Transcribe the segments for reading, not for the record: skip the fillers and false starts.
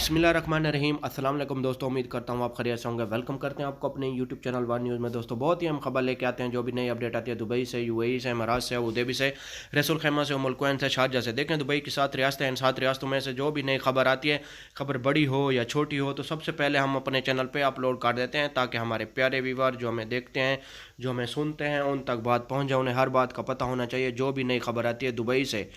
बिस्मिल्लाहिर्रहमानिर्रहीम। अस्सलाम वालेकुम दोस्तों, उम्मीद करता हूँ आप खैरियत से होंगे। वेलकम करते हैं आपको अपने यूट्यूब चैनल वन न्यूज़ में। दोस्तों बहुत ही हम खबर लेके आते हैं, जो भी नई अपडेट आती है दुबई से, यूएई से, इमारात से, अबूधाबी से, रसूल खैमा से, उम्मुल कुवैन से, शारजा से। देखें दुबई की 7 रियासतें हैं, इन 7 रियासतों में से जो भी नई खबर आती है, खबर बड़ी हो या छोटी हो, तो सबसे पहले हम अपने चैनल पर अपलोड कर देते हैं, ताकि हमारे प्यारे व्यूअर जो हमें देखते हैं, जो हमें सुनते हैं, उन तक बात पहुँच जाए। उन्हें हर बात का पता होना चाहिए जो भी नई खबर आती है दुबई से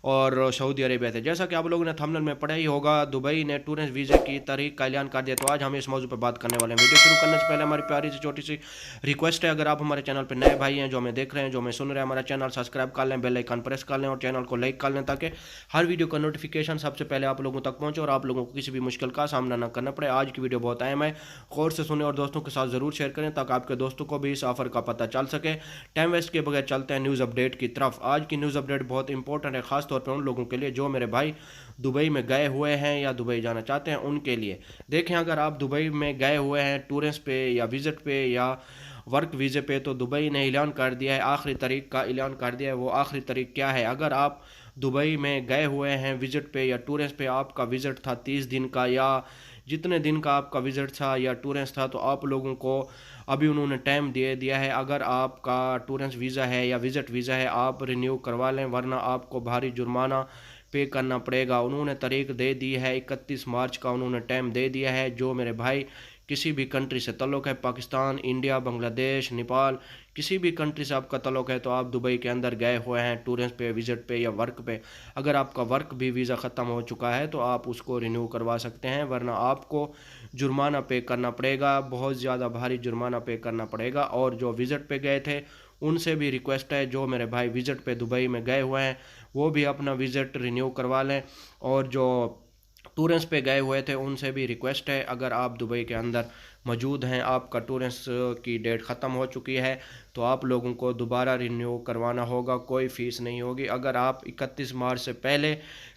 और सऊदी अरेबिया से। जैसा कि आप लोगों ने थंबनेल में पढ़ा ही होगा, दुबई ने टूरिस्ट वीज़े की तारीख का ऐलान कर दिया। तो आज हम इस मौजू पर बात करने वाले हैं। वीडियो शुरू करने से पहले हमारी प्यारी सी छोटी सी रिक्वेस्ट है, अगर आप हमारे चैनल पर नए भाई हैं, जो हमें देख रहे हैं, जो हमें सुन रहे हैं, हमारा चैनल सब्सक्राइब कर लें, बेल आइकन प्रेस कर लें और चैनल को लाइक कर लें, ताकि हर वीडियो का नोटिफिकेशन सबसे पहले आप लोगों तक पहुँचे और आप लोगों को किसी भी मुश्किल का सामना न करना पड़े। आज की वीडियो बहुत अहम है, गौर से सुने और दोस्तों के साथ ज़रूर शेयर करें, ताकि आपके दोस्तों को भी इस ऑफर का पता चल सके। टाइम वेस्ट के बगैर चलते हैं न्यूज़ अपडेट की तरफ। आज की न्यूज़ अपडेट बहुत इंपॉर्टेंट है, खासतौर पर उन लोगों के लिए जो मेरे भाई दुबई में गए हुए हैं या दुबई जाना चाहते हैं, उनके लिए। देखें, अगर आप दुबई में गए हुए हैं टूरिस्ट पे या विज़िट पे या वर्क वीज़े पे, तो दुबई ने ऐलान कर दिया है, आखिरी तारीख का ऐलान कर दिया है। वो आखिरी तारीख क्या है? अगर आप दुबई में गए हुए हैं विज़िट पे या टूरिस्ट पे, आपका विज़िट था 30 दिन का या जितने दिन का आपका विज़िट था या टूरिस्ट था, तो आप लोगों को अभी उन्होंने टाइम दे दिया है। अगर आपका टूरिस्ट वीज़ा है या विज़िट वीज़ा है, आप रिन्यू करवा लें, वरना आपको भारी जुर्माना पे करना पड़ेगा। उन्होंने तारीख दे दी है, 31 मार्च का उन्होंने टाइम दे दिया है। जो मेरे भाई किसी भी कंट्री से तल्लुक़ है, पाकिस्तान, इंडिया, बांग्लादेश, नेपाल, किसी भी कंट्री से आपका तल्लुक़ है, तो आप दुबई के अंदर गए हुए हैं टूरिस्ट पे, विज़िट पे या वर्क पे, अगर आपका वर्क भी वीज़ा ख़त्म हो चुका है, तो आप उसको रिन्यू करवा सकते हैं, वरना आपको जुर्माना पे करना पड़ेगा, बहुत ज़्यादा भारी जुर्माना पे करना पड़ेगा। और जो विज़िट पे गए थे, उनसे भी रिक्वेस्ट है, जो मेरे भाई विज़िट पे दुबई में गए हुए हैं, वो भी अपना विज़िट रिन्यू करवा लें। और जो टूरिस्ट पे गए हुए थे, उनसे भी रिक्वेस्ट है, अगर आप दुबई के अंदर मौजूद हैं, आपका टूरिस्ट की डेट ख़त्म हो चुकी है, तो आप लोगों को दोबारा रिन्यू करवाना होगा। कोई फ़ीस नहीं होगी। अगर आप 31 मार्च से पहले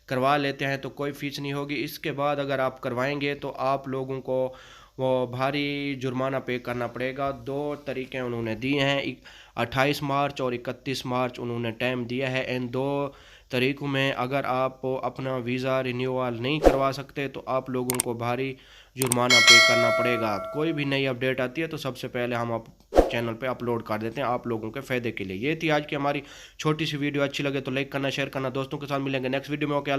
करवा लेते हैं तो कोई फ़ीस नहीं होगी। इसके बाद अगर आप करवाएंगे तो आप लोगों को वो भारी जुर्माना पे करना पड़ेगा। 2 तरीक़े उन्होंने दिए हैं, 28 मार्च और 31 मार्च उन्होंने टाइम दिया है। इन 2 तरीक़ों में अगर आप अपना वीज़ा रिन्यूअल नहीं करवा सकते, तो आप लोगों को भारी जुर्माना पे करना पड़ेगा। कोई भी नई अपडेट आती है तो सबसे पहले हम चैनल पे अपलोड कर देते हैं आप लोगों के फ़ायदे के लिए। ये थी आज की हमारी छोटी सी वीडियो। अच्छी लगे तो लाइक करना, शेयर करना, दोस्तों के साथ मिलेंगे नेक्स्ट वीडियो में। ओके।